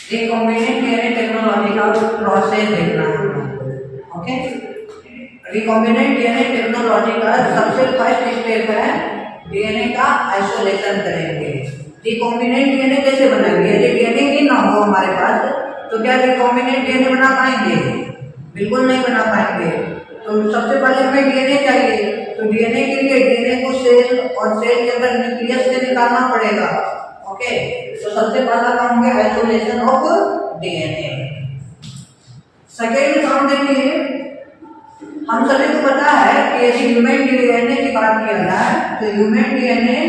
Recombinant DNA technology का process देखना है। ओके, रिकॉम्बिनेंट डीएनए टेक्नोलॉजी का सबसे फर्स्ट स्टेप है डीएनए का आइसोलेशन करेंगे। रिकॉम्बिनेंट डीएनए कैसे बनाएंगे? यदि डीएनए ही ना हो हमारे पास तो क्या रिकॉम्बिनेंट डीएनए बना पाएंगे? बिल्कुल नहीं बना पाएंगे। तो सबसे पहले हमें डीएनए चाहिए, तो डीएनए के लिए डीएनए को सेल और सेल के अंदर न्यूक्लियस से निकालना पड़ेगा। ओके, तो सबसे पहला काम है आइसोलेशन ऑफ डीएनए। सेकेंड काम देखिए, हम सभी को पता है कि यदि ह्यूमन डीएनए की बात किया जाए तो ह्यूमन डीएनए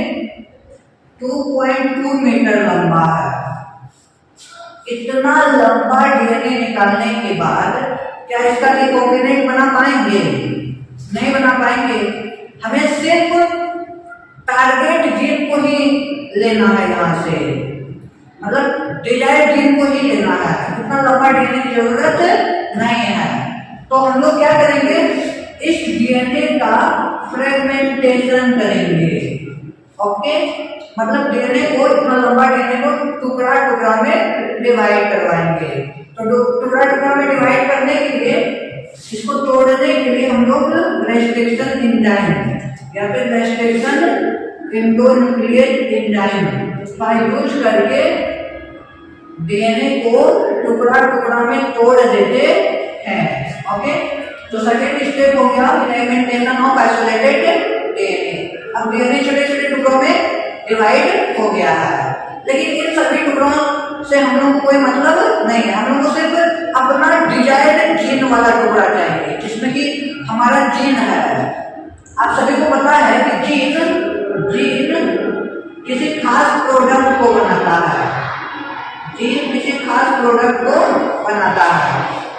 2.2 मीटर लंबा है। इतना लंबा डीएनए निकालने के बाद क्या इसका रिकॉम्बिनेंट बना पाएंगे? नहीं बना पाएंगे। हमें सिर्फ टारगेट जीन को ही लेना है यहाँ से, मतलब डिजायर्ड जीन को ही लेना है। इतना लंबा डीएनए की जरूरत नहीं है। तो हम लोग क्या करेंगे, इस डीएनए का फ्रेगमेंटेशन करेंगे। ओके, मतलब डीएनए को, इतना लंबा डीएनए को टुकड़ा टुकड़ा में डिवाइड करवाएंगे। तो टुकड़ा टुकड़ा में डिवाइड करने के लिए, इसको तोड़ने के लिए हम लोग रेस्ट्रिक्शन एंजाइम या फिर रेस्ट्रिक्शन एंडोन्यूक्लियेट एंजाइम का यूज करके डीएनए को टुकड़ा टुकड़ा में तोड़ देते हैं। ओके, तो सेकंड स्टेप हो गया फ्रेगमेंटेशन ऑफ आइसोलेटेड डीएनए। अब डीएनए छोटे छोटे टुकड़ों में डिवाइड हो गया है, लेकिन इन सभी टुकड़ों से हम लोग को कोई मतलब नहीं है। हम लोग को सिर्फ अपना डिजायर्ड जीन वाला टुकड़ा चाहिए जिसमें कि हमारा जीन है। आप सभी को पता है कि जीन किसी खास प्रोडक्ट को बनाता है। जीन किसी खास प्रोडक्ट को बनाता है।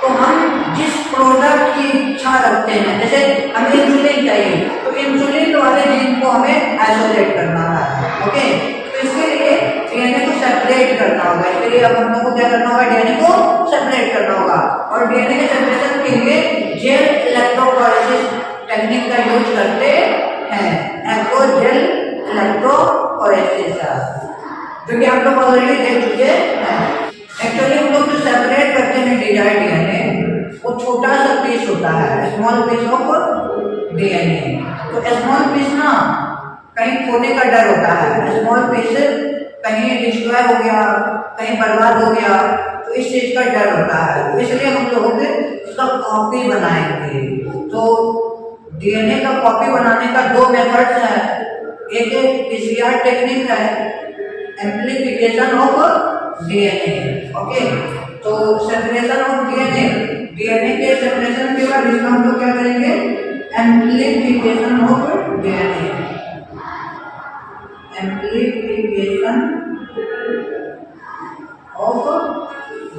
तो हम जिस प्रोडक्ट की इच्छा रखते हैं, जैसे हमें इंसुलिन चाहिए तो इंसुलिन वाले जीन को हमें आइसोलेट करना है। ओके, तो इसके लिए डीएनए को सेपरेट करना होगा। इसके लिए अब हम लोग को क्या करना होगा, डीएनए को सेपरेट करना होगा। और डीएनए के सेपरेशन के लिए जेल इलेक्ट्रोफोरेसिस टेक्निक का यूज करते हैं, एक्रोजेल इलेक्ट्रोफोरेसिस, जो कि आप लोग ऑलरेडी देख चुके हैं। एक्चुअली हम लोग जो सेपरेट करते हैं डिजायर्ड डीएनए, वो छोटा सा पीस होता है, स्मॉल पीस ऑफ डीएनए। तो स्मॉल पीस ना कहीं खोने का डर होता है। स्मॉल पीस कहीं डिस्ट्रॉय हो गया, कहीं बर्बाद हो गया, तो इस चीज का डर होता है। तो इसलिए हम लोग उसका कॉपी बनाएंगे। तो डीएनए का कॉपी बनाने का दो मेथड्स है। एक पीसीआर टेक्निक है, एम्प्लीफिकेशन ऑफ डीएनए। ओके, तो सेपरेशन ऑफ डीएनए के सेपरेशन के बाद इसका हम लोग क्या करेंगे, amplification of DNA. Amplification of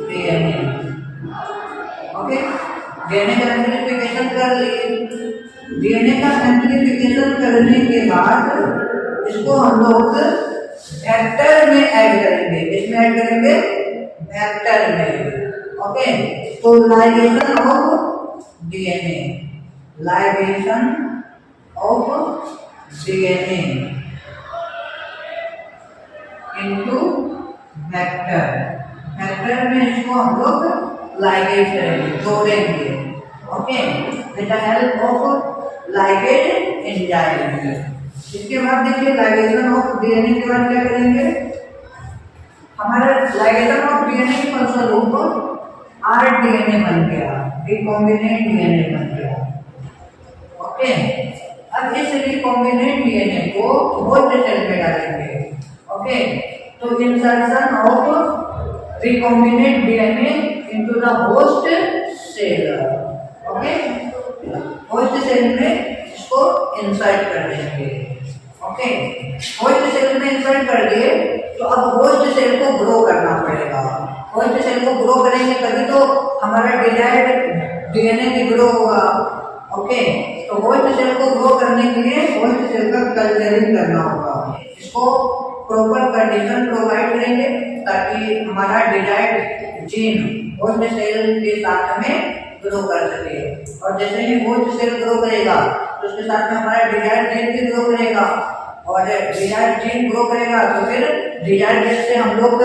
DNA. Okay, DNA का एम्प्लीफिकेशन कर लिए। डीएनए का एम्प्लीफिकेशन करने के बाद इसको हम लोग वेक्टर में ऐड करेंगे। इसमें ऐड करेंगे वेक्टर में। ओके, तो ligation of DNA, ligation of DNA into vector. Vector में इसको हम लोग लाइगेट करेंगे, जोड़ेंगे। Okay, with the help of ligate enzyme. इसके बाद देखिए लाइगेशन ऑफ डीएनए के बाद क्या करेंगे, हमारा लाइगेशन ऑफ डीएनए की फलस्वरूप आरडीएनए बन गया, रिकॉम्बिनेंट डीएनए बन गया। ओके, अब इस रिकॉम्बिनेंट डीएनए को होस्ट सेल में डालेंगे। ओके, तो insertion of recombinant DNA into the host cell. Okay, host cell में इसको इंसर्ट कर देंगे। ओके, होस्ट सेल में इंसर्ट कर दिए तो अब होस्ट सेल को ग्रो करना पड़ेगा। होस्ट सेल को ग्रो करेंगे तभी तो हमारा डिजायर्ड डीएनए भी ग्रो होगा। ओके, तो होस्ट सेल को ग्रो करने के लिए होस्ट सेल का कल्चरिंग करना होगा। इसको प्रॉपर कंडीशन प्रोवाइड करेंगे ताकि हमारा डिजायर्ड जीन होस्ट सेल के साथ में ग्रो कर सके। और जैसे ही होस्ट सेल ग्रो करेगा तो उसके साथ में हमारा डिजायर्ड जीन भी ग्रो करेगा, और डिजायर्ड जीन ग्रो करेगा तो फिर डिजायर्ड गैस से हम लोग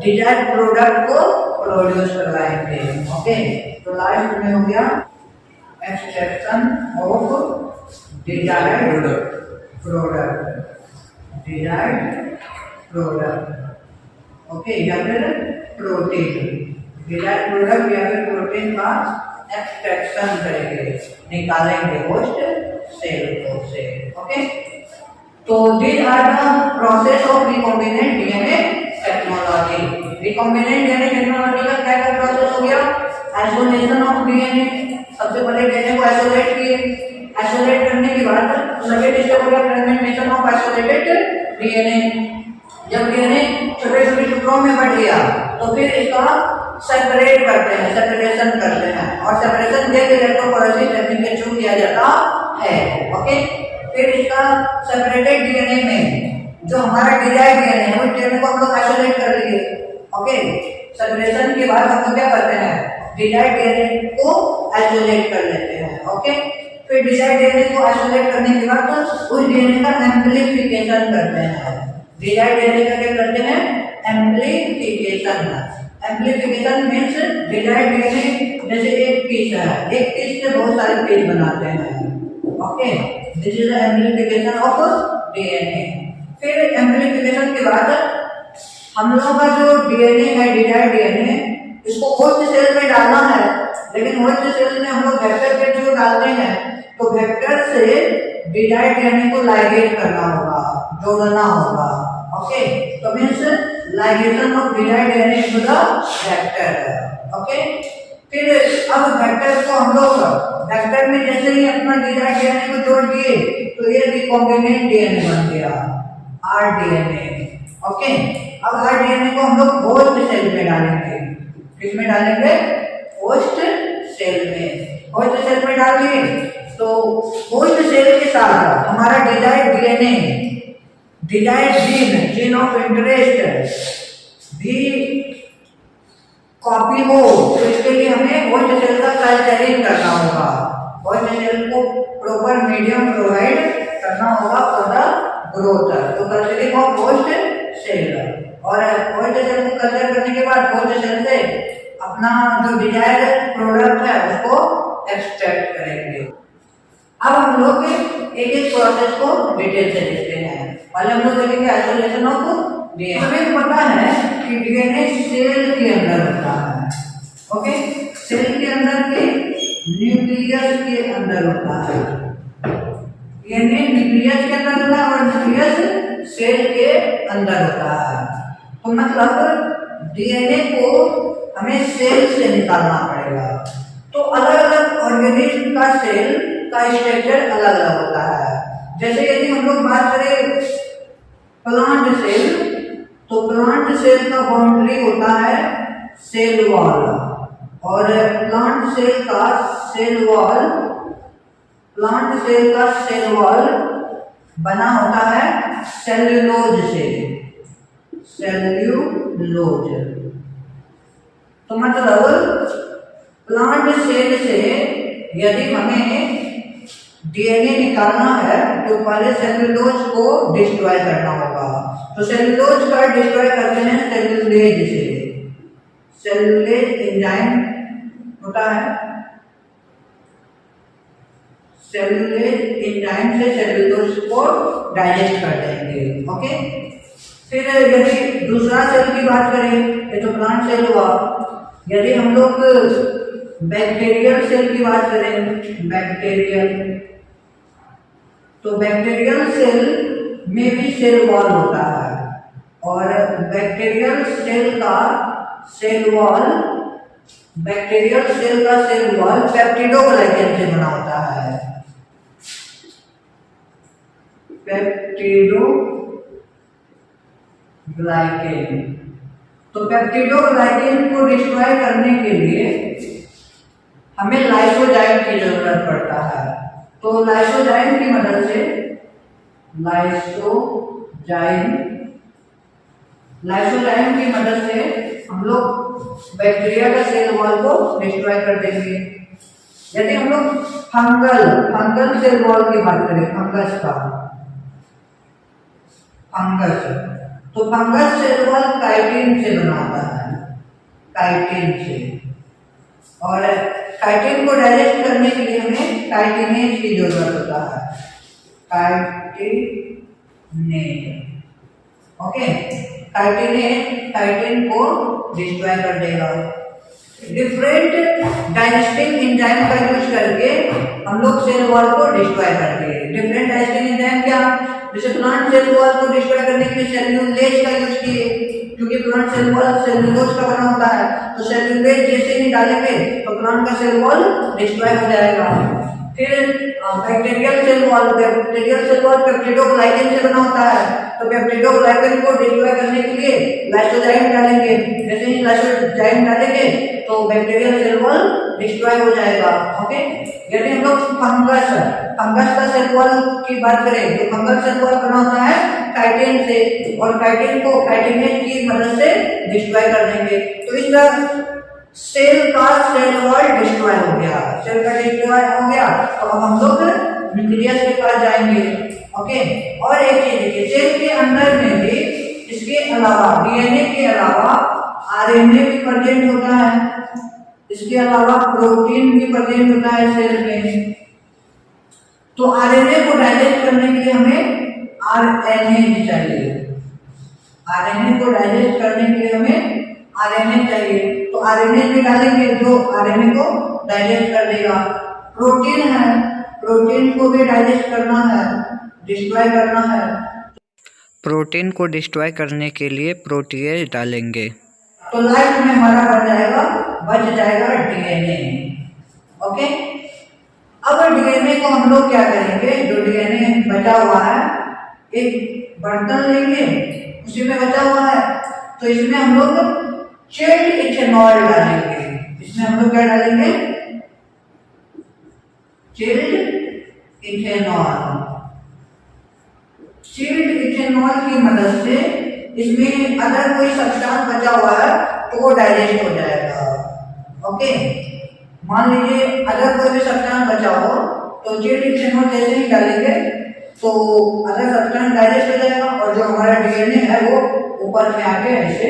डिजायर्ड प्रोडक्ट को प्रोड्यूस करवाएंगे। ओके, तो लास्ट में हो गया extraction of desired product, okay, या फिर प्रोटीन, डिजायर्ड प्रोडक्ट या फिर प्रोटीन का एक्सट्रैक्शन करेंगे, निकालेंगे होस्ट सेल को से। ओके, तो these are the process of recombinant DNA technology। recombinant DNA technology का क्या क्या प्रोसेस हो गया? आइसोलेशन ऑफ डीएनए, सबसे पहले डीएनए को आइसोलेट किए, आइसोलेट करने के बाद सेकंड स्टेप हो गया फ्रेगमेंटेशन ऑफ आइसोलेटेड डीएनए। जब डीएनए छोटे छोटे टुकड़ों में बट गया तो फिर इसका सेपरेट करते हैं, सेपरेशन करते हैं, और सेपरेशन के इलेक्ट्रोफोरेसिस टेक्निक के थ्रू किया जाता है। ओके, फिर इसका सेपरेटेड डीएनए में जो हमारा डिजायर्ड डीएनए है उस डीएनए को हम लोग आइसोलेट कर लेंगे। ओके, सेपरेशन के बाद हम लोग क्या करते हैं? डिजायर्ड डीएनए को आइसोलेट कर लेते हैं। ओके, फिर डिजायर्ड डीएनए को आइसोलेट करने के बाद उस डीएनए का एम्प्लीफिकेशन करते हैं। डिजायर्ड डीएनए का क्या करते हैं? Amplification. Amplification means desired DNA जैसे एक पीस है, एक पीस से बहुत सारे पीस बनाते हैं। Okay, this is amplification of DNA. फिर एम्प्लीफिकेशन के बाद हम लोगों का जो डीएनए है, डिजायर्ड डीएनए, इसको होस्ट सेल में डालना है, लेकिन होस्ट सेल में हम लोग वेक्टर के थ्रू डालते हैं, तो वेक्टर से डिजायर्ड डीएनए को लाइगेट करना होगा, जोड़ना होगा। ओके, तो means ligation of desired DNA to the vector. Okay, फिर अब वेक्टर को हम लोग वेक्टर में जैसे ही अपना डिजायर्ड डीएनए को जोड़ दिए तो ये रिकॉम्बिनेंट डीएनए बन गया, आरडीएनए। ओके, अब आरडीएनए को हम लोग होस्ट सेल में डालेंगे। किसमें डालेंगे? होस्ट सेल में। होस्ट सेल में डाल दिए तो होस्ट सेल के साथ हमारा desired DNA, desired gene of interest भी कॉपी हो, तो इसके लिए हमें होस्ट सेल का कल्चरिंग करना होगा। होस्ट सेल को प्रॉपर मीडियम प्रोवाइड करना होगा फॉर द ग्रोथ, तो कल्चरिंग ऑफ होस्ट सेल। और होस्ट सेल को कल्चर करने के बाद होस्ट सेल से अपना जो डिजायर्ड प्रोडक्ट है उसको एक्सट्रैक्ट करेंगे। अब हम लोग एक एक प्रोसेस को डिटेल से देखते हैं। पहले हम लोग देखेंगे आइसोलेशन ऑफ डीएनए। हमें पता है कि डीएनए सेल के अंदर होता है। ओके, सेल के अंदर के न्यूक्लियस के अंदर होता है। डीएनए न्यूक्लियस के अंदर होता है और न्यूक्लियस सेल के अंदर होता है। तो मतलब डीएनए को हमें सेल से निकालना पड़ेगा। तो अलग अलग ऑर्गेनिज्म का सेल का स्ट्रक्चर अलग अलग होता है। जैसे यदि हम लोग बात करें प्लांट सेल, तो प्लांट सेल का बाउंड्री होता है सेल वॉल, और प्लांट सेल का सेल वॉल बना होता है सेल्यूलोज से। सेल्यूलोज तो मतलब प्लांट सेल से यदि हमें डीएनए निकालना है तो पहले सेल्यूलोज को डिस्ट्रॉय करना होगा। तो सेल्यूलोज का डिस्ट्रॉय करते हैं सेल्यूलेज से। सेल्यूलेज एंजाइम होता है, सेल्यूलेज एंजाइम से सेल्यूलोज को डाइजेस्ट कर देंगे। ओके, फिर यदि दूसरा सेल की बात करें, ये तो प्लांट सेल हुआ। यदि हम लोग बैक्टीरियल सेल की बात करें, तो बैक्टीरियल सेल में भी सेल वॉल होता है, और बैक्टीरियल सेल का सेल वॉल पेप्टिडोग्लाइकन से बना होता है। तो पेप्टिडोग्लाइकन को डिस्ट्रॉय करने के लिए हमें लाइसोजाइम की जरूरत पड़ता है। तो लाइसोजाइम की मदद से हम लोग बैक्टीरिया का सेल वॉल को डिस्ट्रॉय कर देंगे। यदि हम लोग फंगल सेल वॉल की बात करें, फंगस, तो फंगस सेल वॉल काइटिन से बना होता है, काइटिन से। और काइटिन को डाइजेस्ट करने के लिए हमें काइटिनेज की जरूरत होता है, काइटिनेज। ओके, काइटिनेज काइटिन को डिस्ट्रॉय कर देगा। डिफरेंट डाइजेस्टिंग एंजाइम का यूज करके हम लोग सेल वॉल को डिस्ट्रॉय करते हैं। डिफरेंट डाइजेस्टिंग एंजाइम क्या, जैसे प्लांट सेल वॉल को डिस्ट्रॉय करने के लिए सेल्यूलोज का यूज किए, क्योंकि प्लांट सेल वॉल सेल्यूलोज का बना होता है, तो सेल्यूलोज जैसे ही डालेंगे तो प्लांट का सेल वॉल डिस्ट्रॉय हो जाएगा। फिर बैक्टीरियल सेल वॉल पेप्टिडोग्लाइकन से बना होता है, तो पेप्टिडोग्लाइकन को डिस्ट्रॉय करने के लिए लाइसोजाइम डालेंगे, जैसे ही लाइसोजाइम डालेंगे तो बैक्टीरियल सेल वॉल डिस्ट्रॉय हो जाएगा। ओके, यदि हम लोग फंगस का सेल वॉल की बात करें तो फंगस सेल वॉल बना होता है काइटिन से, और काइटिन को काइटिनेज की मदद से डिस्ट्रॉय कर देंगे। तो इसका सेल का सेल वॉल डिस्ट्रॉय हो गया, सेल का डिस्ट्रॉय हो गया, तो अब हम लोग न्यूक्लियस के पास जाएंगे। ओके, और एक चीज देखिए, सेल के अंदर में भी इसके अलावा डीएनए के अलावा आरएनए भी प्रेजेंट होता है, इसके अलावा प्रोटीन भी प्रेजेंट होता है सेल में। तो आरएनए को डाइजेस्ट करने के लिए हमें आरएनए चाहिए, आरएनए को डाइजेस्ट करने के लिए हमें आरएनए चाहिए, तो आरएनए भी डालेंगे जो आरएनए को डाइजेस्ट कर देगा। प्रोटीन है, प्रोटीन को भी डाइजेस्ट करना है, डिस्ट्रॉय करना है, प्रोटीन को डिस्ट्रॉय करने के लिए प्रोटीएज डालेंगे। तो लास्ट में हमारा बच जाएगा डीएनए। ओके, अब डीएनए को हम लोग क्या करेंगे, जो डीएनए बचा हुआ है, एक बर्तन लेंगे, उसी में बचा हुआ है, तो इसमें हम लोग चिल्ड इथेनॉल डालेंगे। इसमें हम लोग क्या डालेंगे, चिल्ड इथेनॉल। चिल्ड इथेनॉल की मदद से इसमें अगर कोई सब्सटेंस बचा हुआ है तो वो डाइजेस्ट हो जाएगा। ओके, मान लीजिए अगर कोई भी सब्सटेंस बचा हो तो चिल्ड इथेनॉल जैसे ही डालेंगे तो अगर सब्सटेंस डाइजेस्ट हो जाएगा, और जो हमारा डीएनए है वो ऊपर में आके ऐसे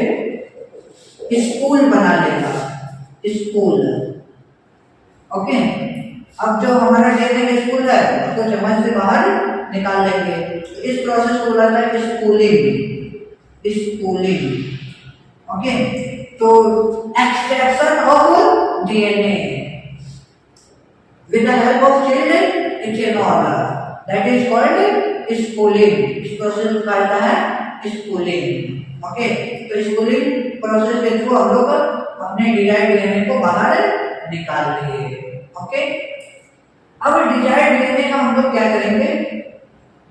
स्पूल बना लेगा, स्पूल। ओके, अब जो हमारा डीएनए का स्पूल है उसको चम्मच से बाहर निकाल लेंगे, तो इस प्रोसेस को बुलाता है स्पूलिंग, स्पूलिंग। ओके, तो extraction of DNA with the help of chilled ethanol, that is called spooling. इस प्रोसेस को कहता है स्पूलिंग। ओके, तो स्पूलिंग प्रोसेस के थ्रू हम लोग अपने डिजायर्ड डीएनए को बाहर निकाल लेंगे। ओके, अब डिजायर्ड डीएनए का हम लोग क्या करेंगे,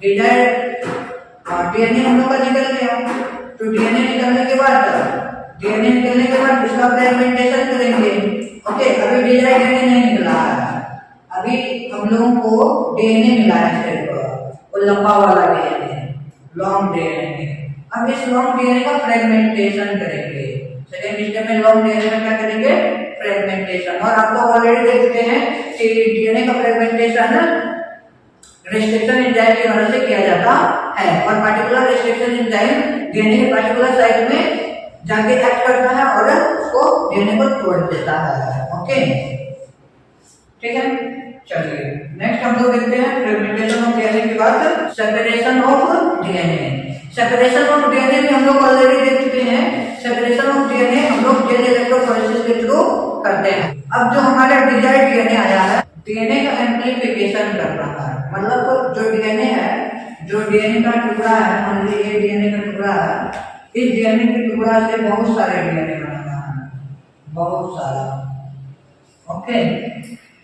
डिजायर्ड डीएनए हम लोग का निकल गया, तो डीएनए निकलने के बाद इसका फ्रेगमेंटेशन करेंगे। ओके, अभी डिजायर्ड डीएनए नहीं निकला है, अभी हम लोगों को डीएनए मिला है सिर्फ, वो लंबा वाला डीएनए, लॉन्ग डीएनए। अब इस लॉन्ग डीएनए का फ्रेगमेंटेशन करेंगे। सेकेंड स्टेप में लॉन्ग डीएनए में क्या करेंगे, फ्रेगमेंटेशन। और आप लोग ऑलरेडी देख चुके हैं कि डीएनए का फ्रेगमेंटेशन रेस्ट्रिक्शन एंजाइम की मदद से किया जाता है, और पार्टिकुलर रेस्ट्रिक्शन एंजाइम डीएनए के पार्टिकुलर साइट में जाके एक्ट करता है और उसको डीएनए को तोड़ देता है। ओके, ठीक है, चलिए नेक्स्ट हम लोग देखते हैं फ्रेगमेंटेशन ऑफ डीएनए के बाद separation of DNA. Separation of DNA भी हम लोग ऑलरेडी देख चुके हैं। सेपरेशन ऑफ डीएनए हम लोग जेल इलेक्ट्रोफोरेसिस के थ्रू करते हैं। अब जो हमारा डिजायर्ड डीएनए आया है, डीएनए का एम्प्लीफिकेशन कर रहा है, मतलब जो डीएनए है, जो डीएनए का टुकड़ा है, मान लीजिए ये डीएनए का टुकड़ा है, इस डीएनए के टुकड़ा से बहुत सारे डीएनए बना है, बहुत सारा। ओके,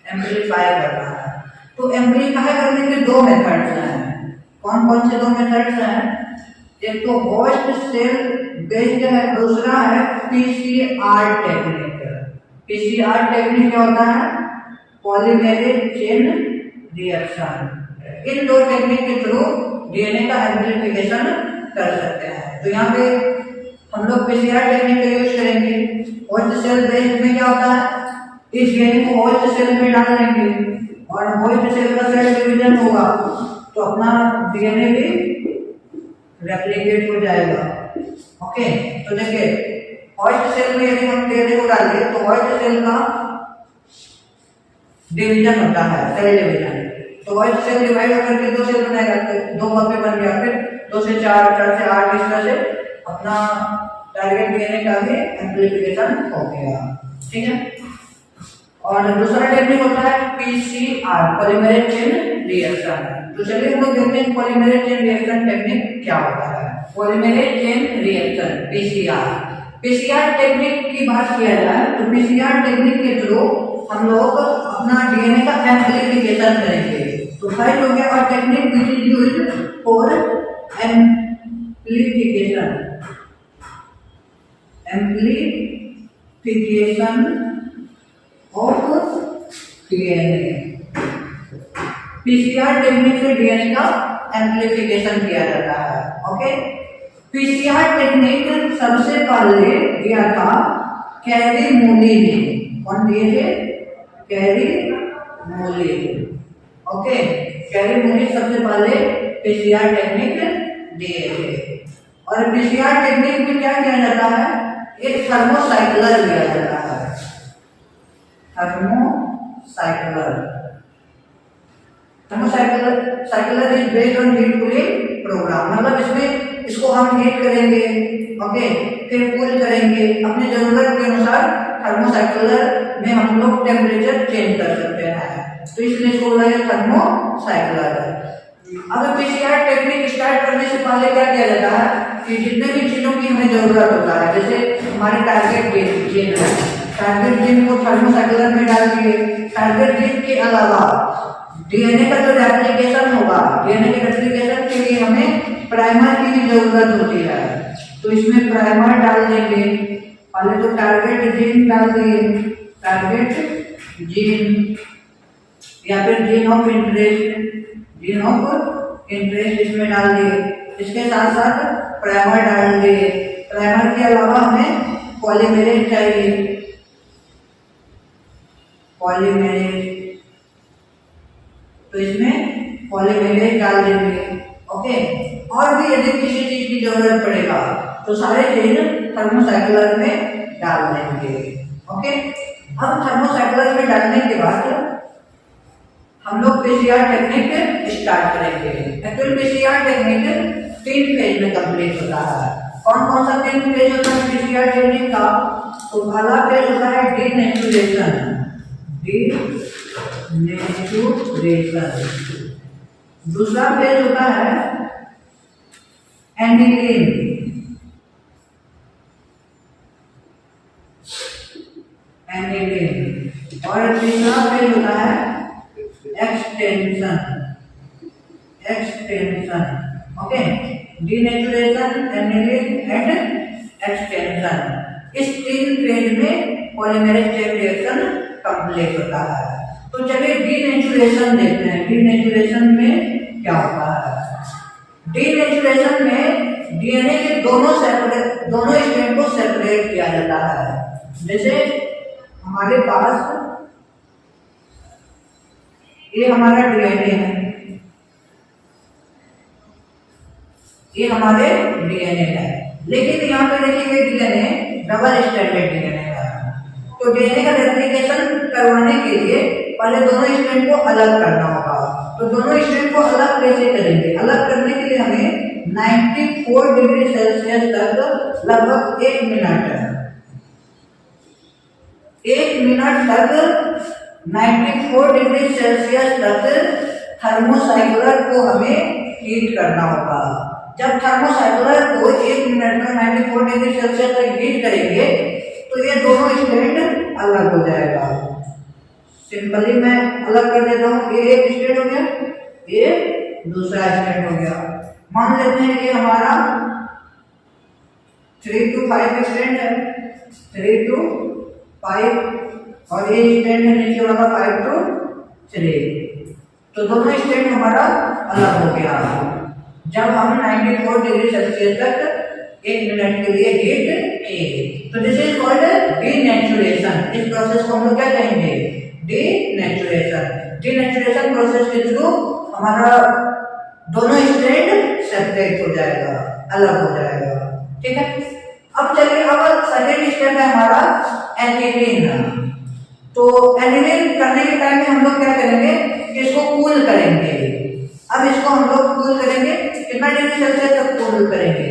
एम्प्लीफाई कर रहा है। तो एम्प्लीफाई करने के दो मेथड्स हैं। कौन कौन से दो मेथड्स हैं, एक तो होस्ट सेल बेस्ड है, दूसरा है पीसीआर टेक्निक। पीसीआर टेक्निक क्या होता है, पॉलीमेरेज चेन रिएक्शन। इन दो टेक्निक के थ्रू डीएनए का एम्प्लीफिकेशन कर सकते हैं। तो यहाँ पे हम लोग पीसीआर टेक्निक का यूज करेंगे। होस्ट सेल बेस्ड में क्या होता है, इस डीएनए को होस्ट सेल में डाल देंगे और होस्ट सेल का सेल डिवीजन होगा तो अपना डीएनए भी रेप्लिकेट हो जाएगा। ओके, तो देखिए हॉस्ट सेल में यदि हम DNA को डाल दें तो हॉस्ट सेल का डिवीजन होता है, सेल डिवीजन। तो हॉस्ट सेल डिवाइड होकर के 2 सेल बनाएगा, तो 2 कॉपी बन गया, फिर 2 से 4, 4 से 8, इस तरह से अपना टारगेट DNA का भी एम्प्लीफिकेशन हो गया। ठीक है, और दूसरा टेक्निक होता है PCR, पॉलीमरेज चेन रिएक्शन। तो चलिए हम लोग देखते हैं पॉलीमरेज चेन रिएक्शन टेक्निक क्या होता है। Polymerase chain reaction PCR technique की बात किया जाए तो पीसीआर टेक्निक के थ्रू हम लोग अपना डीएनए का एम्प्लीफिकेशन करेंगे। तो फाइल हो गया, और technique which is used for amplification of DNA. PCR technique से डीएनए का एम्प्लीफिकेशन किया जाता है। ओके, पीसीआर टेक्निक सबसे पहले दिया था कैरी मूली ने। कौन दिए थे? कैरी मूली। ओके, कैरी मूली सबसे पहले पीसीआर टेक्निक दिए थे। और पीसीआर टेक्निक में क्या किया जाता है, एक थर्मोसाइक्लर लिया जाता है। Thermocycler is based on heat cooling programme. मतलब इसमें इसको हम हीट करेंगे, ओके, फिर कूल करेंगे अपने जरूरत के अनुसार। थर्मोसाइक्लर में हम लोग टेम्परेचर चेंज कर सकते हैं, तो इसलिए इसको बोला जाता है थर्मोसाइक्लर। अब पीसीआर टेक्निक स्टार्ट करने से पहले क्या किया जाता है कि जितने भी चीजों की हमें जरूरत होता है, जैसे हमारे टारगेट जीन है, टारगेट जीन को थर्मोसाइक्लर में डाल दिए। टारगेट जीन के अलावा डीएनए का जो रेप्लिकेशन होगा, डीएनए के रेप्लिकेशन के लिए हमें प्राइमर की भी जरूरत होती है। तो इसमें प्राइमर डाल देंगे। पहले तो टारगेट जीन डाल दिए, टारगेट जीन या फिर जीन ऑफ इंटरेस्ट इसमें डाल दिए। इसके साथ साथ प्राइमर डाल दिए। प्राइमर के अलावा हमें पॉलीमेरेज चाहिए, पॉलीमेरेज, तो इसमें पॉलीमेरेज डाल देंगे। ओके, और भी यदि किसी चीज की जरूरत पड़ेगा तो सारे चीज थर्मोसाइक्लर में डाल देंगे। ओके, अब थर्मोसाइक्लर में डालने के बाद हम लोग पीसीआर टेक्निक स्टार्ट करेंगे। एक्चुअली पीसीआर टेक्निक 3 फेज में कंप्लीट होता है। कौन कौन सा 3 फेज होता है पीसीआर टेक्निक का? तो पहला फेज होता है डीनेचुरेशन। दूसरा फेज होता है एनिलिंग। और तीसरा फेज होता है extension. Okay, denaturation, annealing and extension. इस 3 फेज में पॉलीमरेज चेन रिएक्शन कंप्लीट होता है। तो चलिए डीनेचुरेशन देखते हैं। डीनेचुरेशन में क्या होता है? डीनेचुरेशन में डीएनए के दोनों स्ट्रैंड को सेपरेट किया जाता है। जैसे हमारे पास ये हमारा डीएनए है, ये हमारे डीएनए है, लेकिन यहाँ पे देखिए डीएनए डबल स्ट्रैंडेड डीएनए है। तो डीएनए का रेप्लिकेशन करवाने के लिए पहले दोनों स्ट्रैंड को अलग करना होगा। तो दोनों स्ट्रैंड को अलग कैसे करेंगे? अलग करने के लिए हमें 94 डिग्री सेल्सियस तक लगभग 1 मिनट तक 94 डिग्री सेल्सियस तक थर्मोसाइक्लर को हमें हीट करना होगा। जब थर्मोसाइक्लर को 1 मिनट में 94 डिग्री सेल्सियस तक हीट करेंगे तो ये दोनों स्ट्रैंड अलग हो जाएगा। सिंपली मैं अलग कर देता हूँ। ये एक स्ट्रैंड हो गया, ये दूसरा स्ट्रैंड हो गया। मान लेते हैं कि हमारा 3 to 5 स्ट्रैंड है, 3 to 5, और ये स्ट्रैंड है नीचे वाला 5 to 3। तो दोनों स्ट्रैंड हमारा अलग हो गया। जब हम 94 डिग्री सेल्सियस तक 1 मिनट के लिए हीट किए, तो दिस इज कॉल्ड डीनेचुरेशन। इस प्रोसेस को हम लोग क्या कहेंगे? डीनेचुरेशन प्रोसेस के थ्रू हमारा दोनों स्ट्रैंड सेपरेट हो जाएगा, अलग हो जाएगा। ठीक है। अब चलिए, अब सेकेंड स्टेप है हमारा एनिलीन। तो एनिलीन करने के टाइम में हम लोग क्या करेंगे कि इसको कूल करेंगे। अब इसको हम लोग कूल करेंगे, कितना डिग्री सेल्सियस तक कूल करेंगे?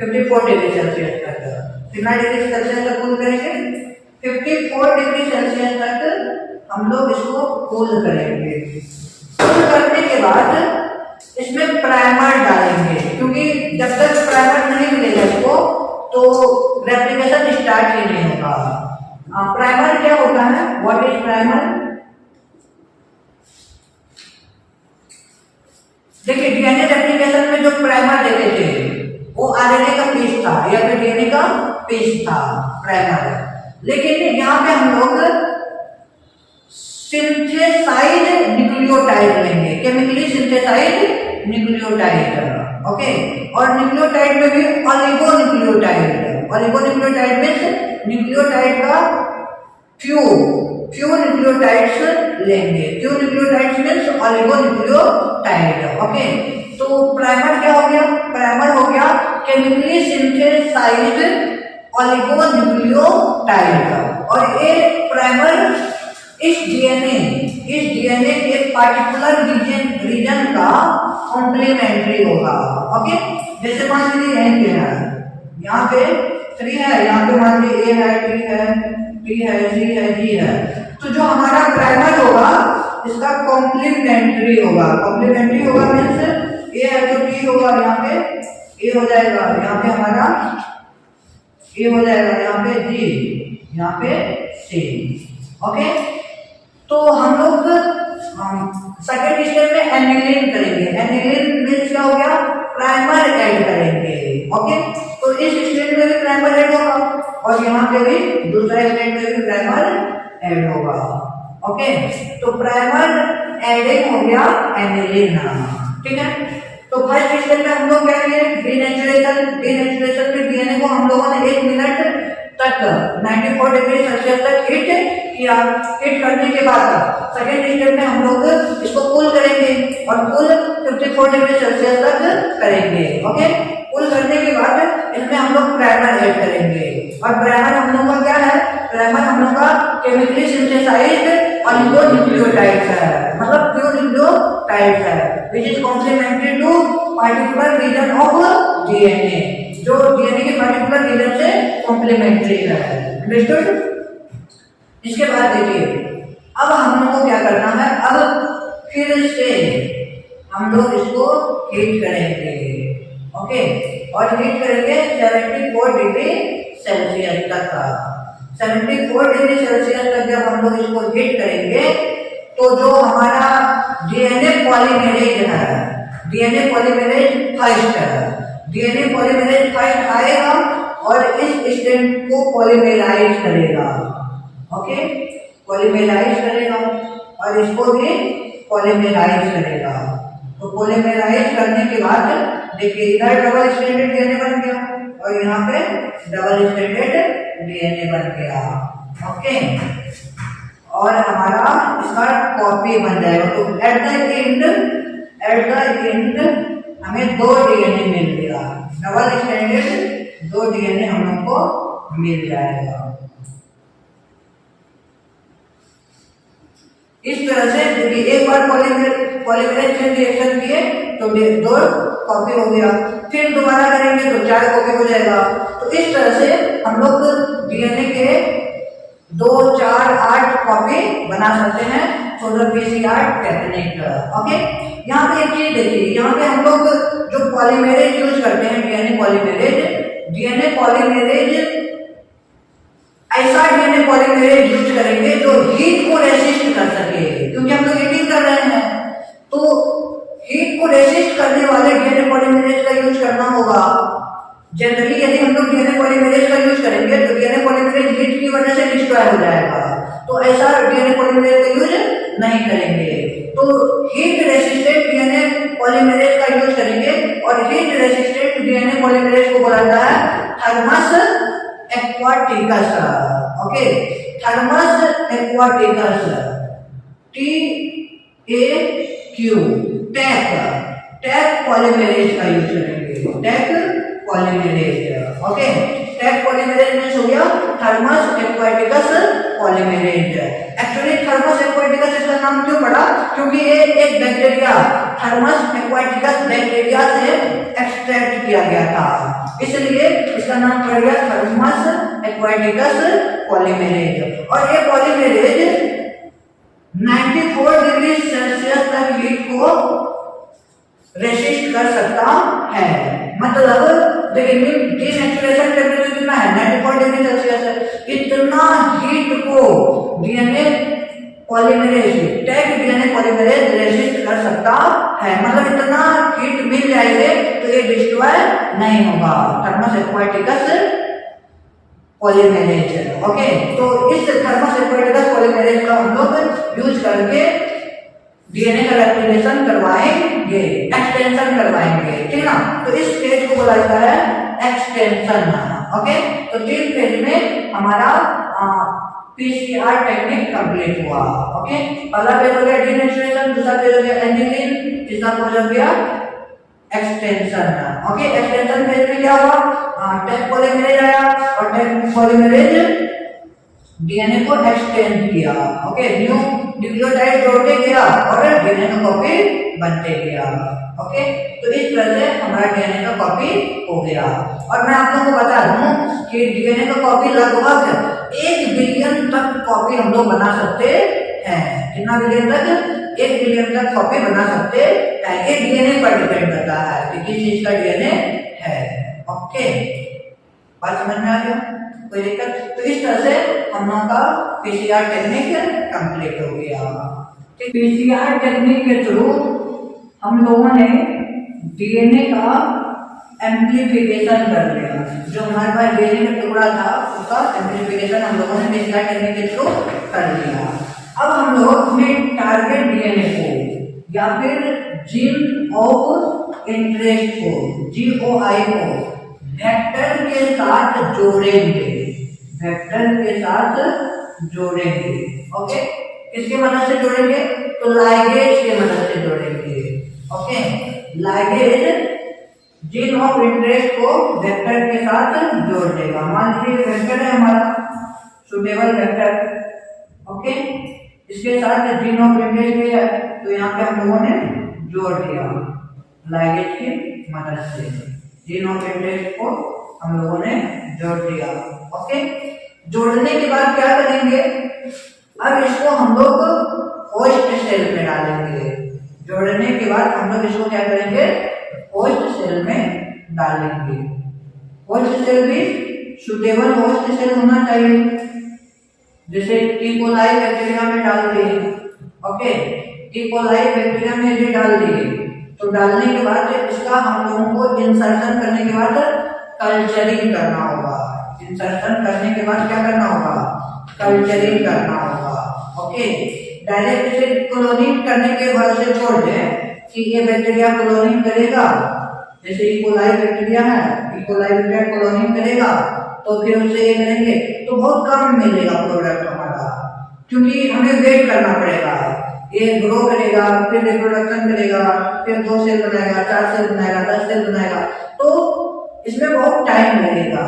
54 डिग्री सेल्सियस तक। कितना डिग्री सेल्सियस तक कूल करेंगे? 54 डिग्री सेल्सियस तक हम लोग इसको कूल करेंगे। कूल करने के बाद इसमें प्राइमर डालेंगे, क्योंकि जब तक प्राइमर नहीं मिलेगा इसको तो रेप्लिकेशन स्टार्ट ही नहीं होगा। प्राइमर क्या होता है? What is primer? देखिए, डीएनए रेप्लिकेशन में जो प्राइमर देते थे वो आरएनए का पीस था या फिर डीएनए का पीस था प्राइमर। लेकिन यहाँ पे हम लोग सिंथेसाइड न्यूक्लियोटाइड लेंगे, केमिकली सिंथेसाइड न्यूक्लियोटाइड। ओके, और न्यूक्लियोटाइड में भी oligo nucleotide. Oligo nucleotide means nucleotide का फ्यू न्यूक्लियोटाइड्स लेंगे। Few nucleotides means oligo nucleotide. Okay, तो प्राइमर क्या हो गया? प्राइमर हो गया केमिकली सिंथेसाइज्ड ऑलिगो न्यूक्लियोटाइड। और ये प्राइमर इस डीएनए के पार्टिकुलर रीजन का कॉम्प्लीमेंट्री होगा। ओके, जैसे मान लीजिए यहीं पे है, यहाँ पे 3 है, यहाँ पे मान लीजिए A है, T है, P है, C है, G है। तो जो हमारा प्राइमर होगा इसका कॉम्प्लीमेंट्री होगा। कॉम्प्लीमेंट्री होगा मीन्स A है तो T होगा, यहाँ पे A हो जाएगा, यहाँ पे हमारा A हो जाएगा, यहाँ पे G, यहाँ पे C। ओके, तो हम लोग सेकेंड स्टेप में एनिलीन करेंगे। एनिलीन मीन्स क्या हो गया? प्राइमर ऐड करेंगे। ओके, तो इस स्टेप में भी प्राइमर ऐड होगा और यहाँ पे भी दूसरा स्टेप में भी प्राइमर ऐड होगा। ओके, तो प्राइमर एडिंग हो गया एनिलीन। ठीक है, तो फर्स्ट स्टेप में हम लोग क्या किए? डीनेचुरेशन में डीएनए को हम लोगों ने 1 मिनट तक 94 डिग्री सेल्सियस तक हीट किया। हीट करने के बाद सेकेंड स्टेप में हम लोग इसको कूल करेंगे और कूल 54 डिग्री सेल्सियस तक करेंगे। ओके, कूल करने के बाद इसमें हम लोग प्राइमर ऐड करेंगे। और प्राइमर हम लोग का क्या है? प्राइमर हम लोग का केमिकली सिंथेसाइज्ड ऑलिगो न्यूक्लियोटाइड्स है, मतलब प्योर न्यूक्लियोटाइड्स है, which is complementary to particular region of DNA, जो डीएनए के पार्टिकुलर रीजन से कॉम्प्लीमेंट्री है। अंडरस्टूड? इसके बाद देखिए, अब हम लोग को क्या करना है? अब फिर से हम लोग इसको हीट करेंगे। ओके, और हीट करेंगे 74 डिग्री सेल्सियस तक। 74 डिग्री सेल्सियस तक जब हम लोग इसको हीट करेंगे तो जो हमारा डीएनए पॉलीमेरेज है, डीएनए पॉलीमेरेज फर्स्ट आएगा और इस स्ट्रैंड को पॉलीमेराइज करेगा। ओके, पॉलीमेराइज करेगा और इसको भी पॉलीमेराइज करेगा। तो पॉलीमेराइज करने के बाद देखिए, इधर डबल स्ट्रैंडेड डीएनए बन गया और यहाँ पे डबल स्ट्रैंडेड डीएनए बन गया। ओके, और हमारा इसका कॉपी बन जाएगा। तो एट द एंड हमें 2 डीएनए मिल गया, डबल स्ट्रैंडेड 2 डीएनए हम लोग को मिल जाएगा। इस तरह से एक बार पॉलीमेरेज चेन रिएक्शन किए तो 2 कॉपी हो गया, फिर दोबारा करेंगे तो 4 कॉपी हो जाएगा। तो इस तरह से हम लोग डीएनए के 2, 4, 8 कॉपी बना सकते हैं through the PCR technique. Okay, यहाँ पे एक चीज देखिए, यहाँ पे हम लोग जो पॉलीमेरेज यूज करते हैं, डीएनए पॉलीमेरेज ऐसा डीएनए पॉलीमेरेज यूज करेंगे जो हीट को रेसिस्ट कर सके, क्योंकि हम लोग एडिटिंग कर रहे हैं तो हीट को रेसिस्ट करने वाले डीएनए पॉलीमेरेज का यूज करना होगा। जनरली यदि हम लोग डीएनए पॉलीमेरेज का यूज करेंगे तो डीएनए पॉलीमेरेज हीट की वजह से डिस्ट्रॉय हो जाएगा, तो ऐसा डीएनए पॉलीमेरेज का यूज नहीं करेंगे। तो हीट रेसिस्टेंट डीएनए पॉलीमेरेज का यूज करेंगे और हीट रेसिस्टेंट डीएनए पॉलीमेरेज को बोला जाता है thermos aquaticus. Okay, thermos aquaticus, TAQ, टैक पॉलीमेरेज का यूज करेंगे, Taq polymerase. Okay, tag polymerase means हो गया thermos aquaticus polymerase. Actually thermos aquaticus इसका नाम क्यों पड़ा? क्योंकि ये एक बैक्टीरिया थर्मस एक्वाटिकस बैक्टीरिया से एक्सट्रैक्ट किया गया था, इसलिए इसका नाम पड़ गया थर्मस एक्वाटिकस पॉलीमरेज। और ये पॉलीमरेज 94 डिग्री सेल्सियस तक हीट को रेसिस्ट कर सकता है। मतलब देखिए डीनेचुरेशन टेम्परेचर कितना है, 94 डिग्री सेल्सियस है। इतना हीट को DNA polymerase, Taq DNA polymerase resist कर सकता है। मतलब इतना हीट मिल जाएंगे तो ये डिस्ट्रॉय नहीं होगा, थर्मस एक्वाटिकस पॉलीमरेज। ओके, तो इस थर्मस एक्वाटिकस पॉलीमरेज का हम लोग यूज करके डीएनए का रेप्लिकेशन करवाएंगे, एक्सटेंशन करवाएंगे, ठीक ना। तो इस स्टेज को बोला जाता है एक्सटेंशन। ओके, तो 3 फेज में हमारा पीसीआर टेक्निक कंप्लीट हुआ। ओके, पहला फेज हो गया डीनेचुरेशन, दूसरा फेज हो गया एंजिनियरिंग, तीसरा फेज हो गया एक्सटेंशन। ओके, एक्सटेंशन फेज में क्या हुआ, टैग पॉलीमरेज आया और टैग पॉलीमरेज डीएनए को एक्सटेंड किया। ओके, न्यू न्यूक्लियोटाइड जोड़ते गया और डीएनए का कॉपी बनते गया। ओके, तो इस तरह से हमारा डीएनए का कॉपी हो गया। और मैं आप लोगों को बता दूं कि डीएनए का कॉपी लगभग 1 बिलियन तक कॉपी हम लोग बना सकते हैं। कितना बिलियन तक? 1 बिलियन तक कॉपी बना सकते हैं। ये डीएनए पर डिपेंड करता है कि किस चीज का डीएनए है। ओके, बात समझ में आ गया? कोई दिक्कत? तो इस तरह से हम लोगों का पीसीआर टेक्निक कंप्लीट हो गया। पीसीआर टेक्निक के थ्रू हम लोगों ने डीएनए का एम्प्लीफिकेशन कर लिया। जो हमारे पास डीएनए का टुकड़ा था उसका एम्प्लीफिकेशन हम लोगों ने पीसीआर टेक्निक के थ्रू कर लिया। अब हम लोग अपने टारगेट डीएनए को या फिर जीन ऑफ इंटरेस्ट को, जीओआई को वेक्टर के साथ जोड़ेंगे, वेक्टर के साथ जोड़ेंगे। ओके, किसकी मदद से जोड़ेंगे? तो लाइगेज की मदद से जोड़ेंगे। Okay, ligase gene of interest को वेक्टर के साथ जोड़ देगा। मान लीजिए वेक्टर है हमारा सुटेबल वेक्टर। ओके, इसके साथ जीन ऑफ इंटरेस्ट भी है, तो यहाँ पे हम लोगों ने जोड़ दिया लाइगेज की मदद से। जीन ऑफ इंटरेस्ट को हम लोगों ने जोड़ दिया। ओके, जोड़ने के बाद क्या करेंगे? अब इसको हम लोग होस्ट सेल में डालेंगे। जोड़ने के बाद हम लोग इसको क्या करेंगे? होस्ट सेल में डालेंगे। होस्ट सेल भी सुटेबल होस्ट सेल होना चाहिए, जैसे ई कोलाई बैक्टीरिया में डाल दिए। ओके, ई कोलाई बैक्टीरिया में भी डाल दिए, तो डालने के बाद इसका हम लोगों को इंसर्शन करने के बाद कल्चरिंग करना होगा। इंसर्शन करने के बाद क्या करना होगा? कल्चरिंग करना होगा। ओके, डायरेक्ट इसे क्लोनिंग करने के बाद से छोड़ दें कि ये बैक्टीरिया क्लोनिंग करेगा, जैसे ई कोलाई बैक्टीरिया है, ई कोलाई बैक्टीरिया क्लोनिंग करेगा तो फिर उसे ये करेंगे तो बहुत कम मिलेगा प्रोडक्ट हमारा, क्योंकि हमें वेट करना पड़ेगा। ये ग्रो करेगा, फिर रिप्रोडक्शन करेगा, फिर 2 सेल बनाएगा, 4 सेल बनाएगा, 10 सेल बनाएगा, तो इसमें बहुत टाइम लगेगा।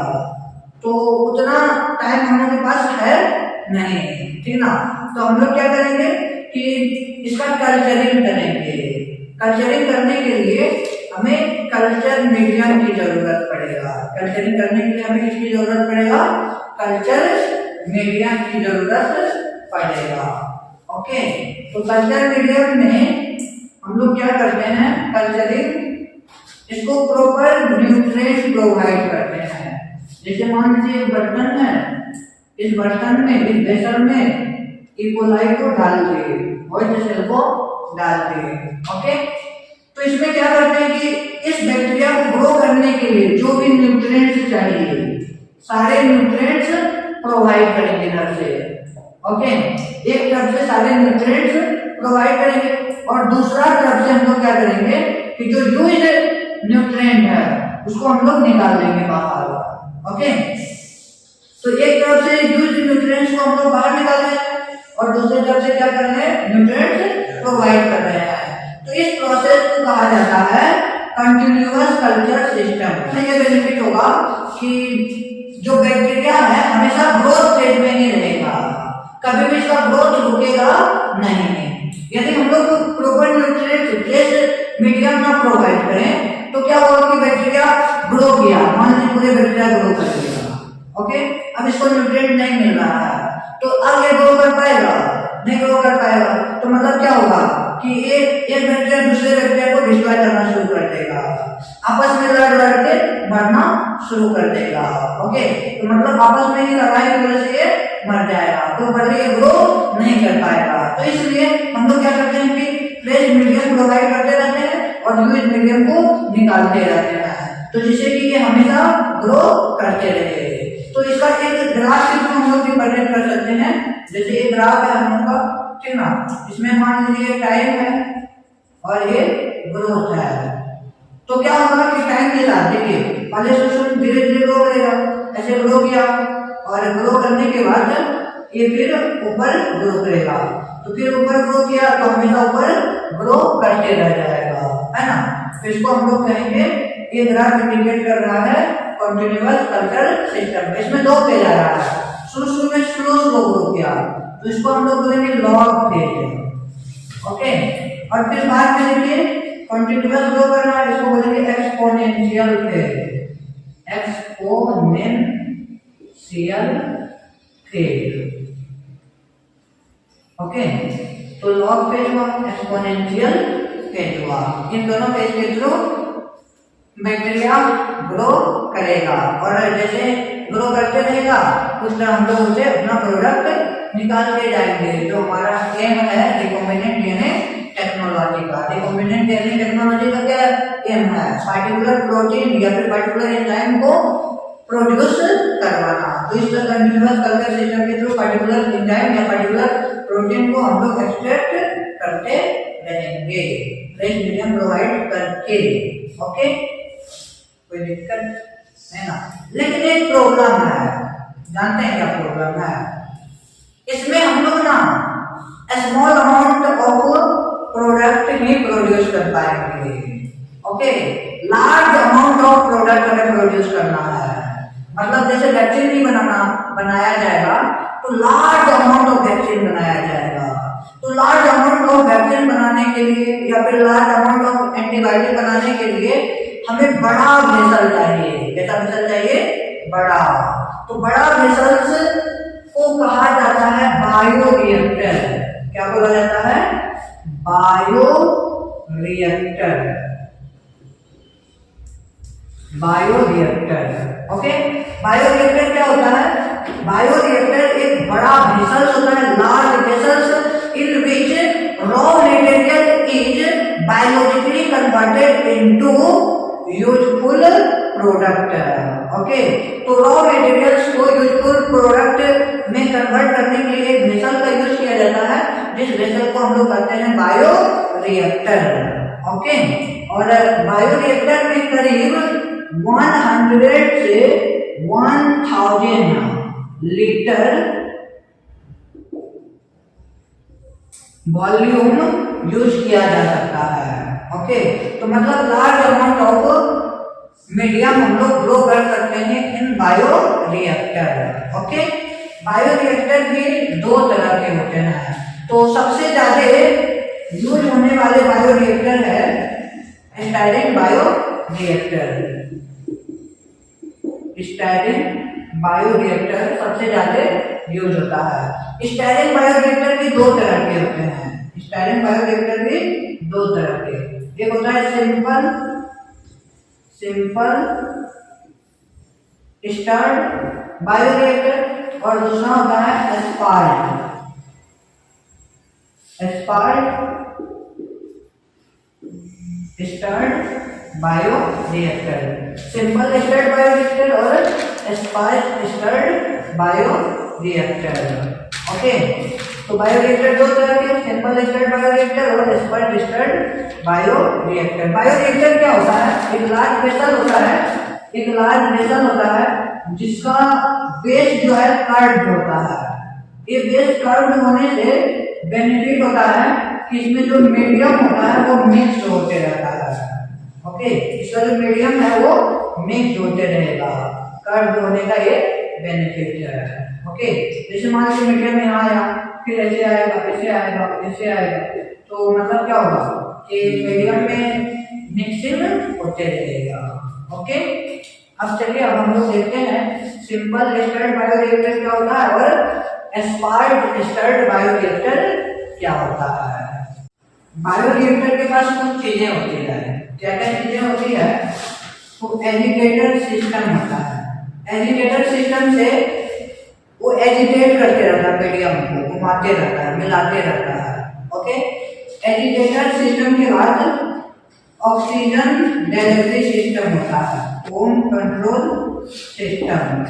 तो उतना टाइम हम लोग के पास है नहीं, ठीक ना। तो हम लोग क्या करेंगे कि इसका कल्चरिंग करेंगे। कल्चरिंग करने के लिए हमें कल्चर मीडियम की जरूरत पड़ेगा। कल्चरिंग करने के लिए हमें किसकी जरूरत पड़ेगा? कल्चर मीडियम की जरूरत पड़ेगा। ओके, तो कल्चर मीडियम में हम लोग क्या करते हैं? कल्चरिंग इसको प्रॉपर न्यूट्रिएंट प्रोवाइड करते हैं। जैसे मान लीजिए बर्तन है, इस बर्तन में, इस वेसल में ई कोलाई को डाल दिए, होस्ट सेल को डाल दिए। ओके, तो इसमें क्या करते हैं कि इस बैक्टीरिया को ग्रो करने के लिए जो भी न्यूट्रिएंट्स चाहिए सारे न्यूट्रिएंट्स प्रोवाइड करेंगे इधर से। ओके, एक तरफ से सारे न्यूट्रिएंट्स प्रोवाइड करेंगे और दूसरा तरफ से हम लोग क्या करेंगे कि जो यूज्ड न्यूट्रिएंट है उसको हम लोग निकाल देंगे बाहर। ओके, तो एक तरफ से यूज्ड न्यूट्रिएंट्स को हम लोग बाहर निकाल रहे हैं और दूसरी तरफ से क्या कर रहे हैं? न्यूट्रिएंट्स प्रोवाइड कर रहे हैं। तो इस प्रोसेस को कहा जाता है कंटिन्यूअस कल्चर सिस्टम। ये बेनिफिट होगा कि जो बैक्टीरिया है हमेशा ग्रोथ फेज में ही रहेगा, कभी भी इसका ग्रोथ रुकेगा नहीं। यदि हम लोग प्रॉपर न्यूट्रिएंट रिच मीडियम ना प्रोवाइड करें तो क्या होगा कि बैक्टीरिया ग्रो किया, मान लीजिए पूरे बैक्टीरिया ग्रो कर देगा, ओके, अब इसको न्यूट्रिएंट नहीं मिल रहा है तो आगे ग्रो कर पाएगा नहीं, ग्रो कर पाएगा। तो मतलब क्या होगा कि एक बैक्टीरिया दूसरे बैक्टीरिया को डिस्ट्रॉय करना शुरू कर देगा, आपस में लड़ के मरना शुरू कर देगा, ओके। तो मतलब आपस में ही लड़ाई की वजह से ये मर जाएगा, तो बल्कि ये ग्रो नहीं कर पाएगा। तो इसलिए हम लोग क्या करते हैं कि फ्रेश मीडियम प्रोवाइड करते रहते हैं और यूज मीडियम को निकालते रहते हैं, तो जिससे कि ये हमेशा ग्रो करते रहे। तो इसका एक ग्राफ के थ्रू हम लोग रिप्रेजेंट कर सकते हैं, जैसे ये ग्राफ है हम लोग का, ठीक ना, इसमें मान लीजिए टाइम है और ये ग्रोथ है। तो क्या होगा कि टाइम के साथ देखिए पहले सिस्टम धीरे धीरे ग्रो करेगा, ऐसे ग्रो किया और ग्रो करने के बाद ये फिर ऊपर ग्रो करेगा, तो फिर ऊपर ग्रो किया तो हमेशा ऊपर ग्रो करते रह जाएगा, है ना। तो इसको हम लोग कहेंगे, ये ग्राफ इंडिकेट कर रहा है कंटिन्यूअस कल्चर सिस्टम। इसमें दो फेज आ रहा है, शुरू में स्लो ग्रो किया तो इसको हम लोग बोलेंगे लॉग फेज, ओके। और फिर बाद में देखिए कंटिन्यूअस ग्रो करना है, इसको बोलेंगे exponential phase, exponential phase, okay. तो लॉग फेज हुआ, एक्सपोनेंशियल फेज हुआ, इन दोनों फेज के थ्रू बैक्टीरिया ग्रो करेगा और जैसे ग्रो करते रहेगा उस तरह हम लोग उसे अपना प्रोडक्ट निकाल के जाएंगे। जो हमारा एम है रिकॉम्बिनेंट डीएनए टेक्नोलॉजी का, रिकॉम्बिनेंट डीएनए टेक्नोलॉजी का क्या एम है, पार्टिकुलर प्रोटीन या फिर पार्टिकुलर एंजाइम को प्रोड्यूस करवाना। तो इस तरह कंटिन्यूअस कल्चर सिस्टम के थ्रू पार्टिकुलर एंजाइम या पार्टिकुलर प्रोटीन को हम लोग एक्सट्रैक्ट करते रहेंगे, फ्रेश मीडियम प्रोवाइड करके, ओके। कोई दिक्कत है ना। लेकिन एक प्रॉब्लम है, जानते हैं क्या प्रॉब्लम है, इसमें हम लोग ना small amount of product he produce कर पाएंगे, okay. Large amount of product हमें प्रोड्यूस करना है, मतलब जैसे वैक्सीन नहीं बनाया जाएगा तो लार्ज अमाउंट ऑफ वैक्सीन बनाया जाएगा। तो लार्ज अमाउंट ऑफ वैक्सीन बनाने के लिए या फिर लार्ज अमाउंट ऑफ एंटीबायोटिक बनाने के लिए हमें बड़ा वेसल चाहिए। कैसा वेसल चाहिए? बड़ा। तो बड़ा वेसल्स को कहा जाता है बायोरिएक्टर। क्या बोला जाता है? बायोरिएक्टर। Bioreactor, okay. बायोरिएक्टर क्या होता है? बायोरिएक्टर एक बड़ा वेसल्स होता है, large vessels in which raw material is biologically converted into useful product, okay. तो रॉ मटेरियल्स को यूजफुल प्रोडक्ट में कन्वर्ट करने के लिए एक वेसल का यूज किया जाता है, जिस वेसल को हम लोग कहते हैं बायोरिएक्टर, ओके। और बायोरिएक्टर में करीब 100 से 1000 लीटर वॉल्यूम यूज किया जा सकता है, ओके। तो मतलब लार्ज अमाउंट ऑफ मीडियम हम लोग ग्रो कर सकते हैं इन बायोरिएक्टर, ओके। बायोरिएक्टर भी दो तरह के होते हैं। तो सबसे ज्यादा यूज होने वाले बायोरिएक्टर है स्टाइरिन बायोरिएक्टर। स्टाइरिन बायोरिएक्टर सबसे ज्यादा यूज होता है। स्टाइरिन बायोरिएक्टर भी दो तरह के होते हैं। स्टाइरिन बायोरिएक्टर भी दो तरह के, एक होता है सिंपल स्टर्ड बायोरिएक्टर और दूसरा होता है sparged stirred bioreactor. Simple stirred bioreactor और स्टर्ड बायोरिएक्टर, ओके। तो बायोरिएक्टर दो तरह के, सिंपल स्टर्ड बायोरिएक्टर और स्टर्ड बायोरिएक्टर। बायोरिएक्टर क्या होता है? एक लार्ज वेसल होता है जिसका बेस जो है कर्व्ड होता है। ये बेस कर्व्ड होने से बेनिफिट होता है कि इसमें जो मीडियम होता है वो मिक्स होते रहता है, ओके, इसका जो मीडियम है वो मिक्स होते रहेगा, कर्व होने का ये बेनिफिट है। ओके, जैसे मान लीजिए मीडियम यहाँ आया, फिर ऐसे आएगा, ऐसे आएगा, ऐसे आएगा, तो मतलब क्या होगा कि मीडियम में मिक्सिंग होते रहेगा। ओके, अब चलिए अब हम लोग देखते हैं सिंपल स्टर्ड बायोरिएक्टर क्या होता है और एस्पायर्ड स्टर्ड बायोरिएक्टर क्या होता है। बायोरिएक्टर के पास कुछ चीजें होती है, क्या क्या चीजें होती है, तो एजिटेटर सिस्टम होता है। एजिटेटर सिस्टम से वो एजिटेट करते रहता है, मीडियम को घुमाते रहता है, मिलाते रहता है। ओके, एजिटेटर सिस्टम के बाद ऑक्सीजन डिलीवरी सिस्टम होता है, होम कंट्रोल सिस्टम।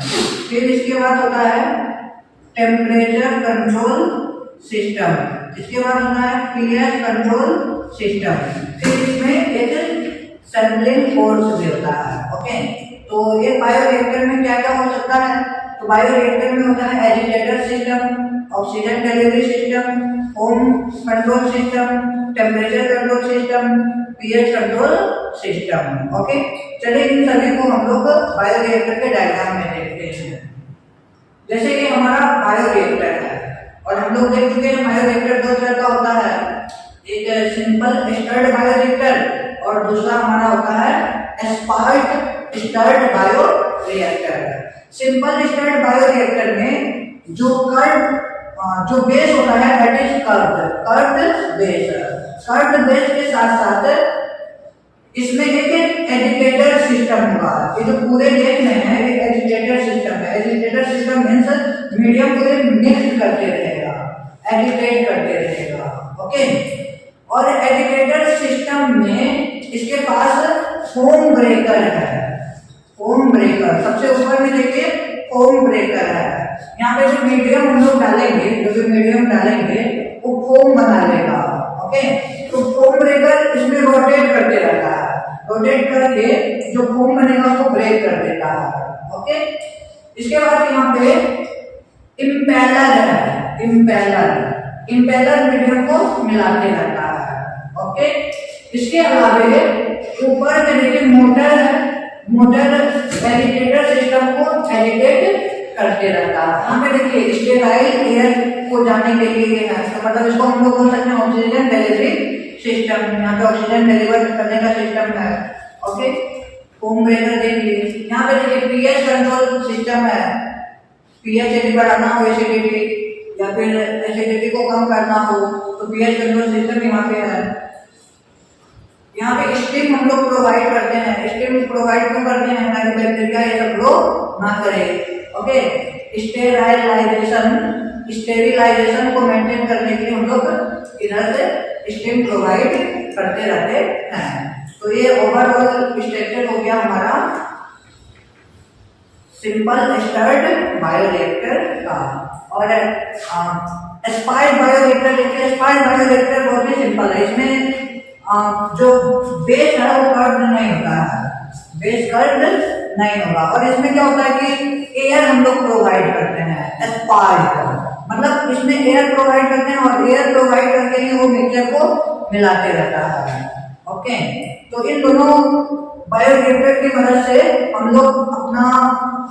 फिर इसके बाद होता है टेम्परेचर कंट्रोल सिस्टम, इसके बाद होता है पीएच कंट्रोल सिस्टम। फिर इसमें एक सैंपलिंग फोर्स भी होता है। ओके, तो ये बायोरिएक्टर में क्या क्या हो सकता है, तो बायोरिएक्टर में होता है agitator system, oxygen delivery system, home control system, temperature control system, pH control system. Okay, चलिए इन सभी को हम लोग बायोरिएक्टर के डायग्राम में देखते हैं। जैसे कि हमारा बायोरिएक्टर है और हम लोग देख चुके हैं बायोरिएक्टर दो तरह का होता है, एक सिंपल स्टर्ड बायोरिएक्टर और दूसरा हमारा होता है aspired stirred bioreactor. Simple stirred bioreactor में जो बेस होता है that is curved base. Curved base के साथ साथ इसमें एक एजिटेटर सिस्टम होगा। ये जो पूरे देख रहे हैं ये एजिटेटर सिस्टम है। एजिटेटर सिस्टम मींस मीडियम को मिक्स करते रहेगा, एजिटेट करते रहेगा। ओके, और एजिटेटर सिस्टम में इसके पास फोम ब्रेकर है। फोम ब्रेकर सबसे ऊपर में देखिए फोम ब्रेकर है। यहाँ पे जो मीडियम हम लोग डालेंगे, जो मीडियम डालेंगे वो फोम बना लेगा। ओके, तो फोम ब्रेकर इसमें रोटेट करते रहता है, रोटेट करके जो फोम बनेगा उसको ब्रेक कर देता है। ओके, इसके बाद यहाँ पे इम्पेलर है, इम्पेलर मीडियम को मिलाते रहता है। ओके, इसके अलावा ऊपर में देखिए मोटर है, मोटर एजिटेटर सिस्टम को एजिटेट करते रहता है। यहाँ पे देखिए स्टेराइल एयर को जाने के लिए है, तो मतलब इसको हम लोग बोल सकते हैं ऑक्सीजन डिलीवरी सिस्टम। यहाँ पे ऑक्सीजन डिलीवर करने का सिस्टम है। ओके, फोम ब्रेकर देखिए, यहाँ पे देखिए पीएच कंट्रोल सिस्टम है। पीएच यदि बढ़ाना हो एसिडिटी या फिर एसिडिटी को कम करना हो तो पीएच कंट्रोल सिस्टम यहाँ पे है। यहाँ पे स्टीम हम लोग प्रोवाइड करते हैं। स्टीम प्रोवाइड क्यों करते हैं, ताकि बैक्टीरिया ये सब ग्रो ना करे। ओके, स्टेरिलाइजेशन को मेंटेन करने के लिए हम लोग इधर से स्टीम प्रोवाइड करते रहते हैं। तो ये ओवरऑल स्ट्रक्चर हो गया हमारा सिंपल स्टर्ड बायोरिएक्टर का। और एस्पायर्ड बायोरिएक्टर देखिए, एस्पायर्ड बायोरिएक्टर बहुत ही सिंपल है। इसमें जो बेस है वो कर्व्ड नहीं होता है, बेस कर्व्ड नहीं होगा। और इसमें क्या होता है कि एयर हम लोग प्रोवाइड करते हैं। एस्पायर्ड मतलब इसमें एयर प्रोवाइड करते हैं और एयर प्रोवाइड करके ही वो मिक्सचर को मिलाते रहता है। ओके, तो इन दोनों बायोरिएक्टर की मदद से हम लोग अपना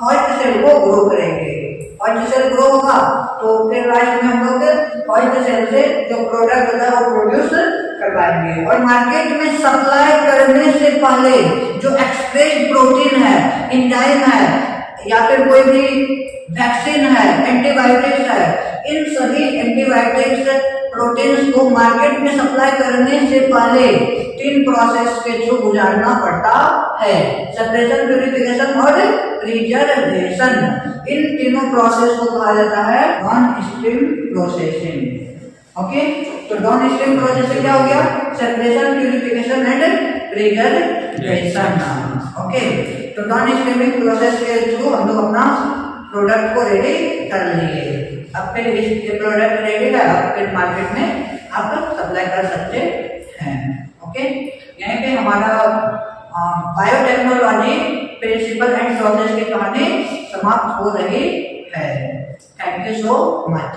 हॉस्ट सेल को ग्रो करेंगे। हॉस्ट सेल ग्रो होगा तो फिर लास्ट में हम लोग हॉस्ट सेल से जो प्रोडक्ट होता है वो प्रोड्यूस करवाएंगे। और मार्केट में सप्लाई करने से पहले जो एक्सप्रेस प्रोटीन है, एंजाइम है या फिर कोई भी वैक्सीन है, एंटीबायोटिक्स है, इन सभी एंटीबायोटिक्स प्रोटीन्स को मार्केट में सप्लाई करने से पहले 3 प्रोसेस के थ्रू गुजारना पड़ता है। सेपरेशन, प्यूरिफिकेशन और प्रिजर्वेशन। इन तीनों प्रोसेस को कहा जाता है डाउनस्ट्रीम प्रोसेसिंग। ओके, तो डाउनस्ट्रीम प्रोसेस से क्या हो गया, separation, purification and preservation. Okay, तो डाउनस्ट्रीम प्रोसेस के थ्रू हम लोग अपना प्रोडक्ट को रेडी कर लिए। अब फिर ये प्रोडक्ट रेडी है, अब फिर मार्केट में आप सप्लाई कर सकते हैं। ओके, यहीं पे हमारा बायोटेक्नोलॉजी प्रिंसिपल एंड प्रोसेस की कहानी समाप्त हो रही है। Thank you so much.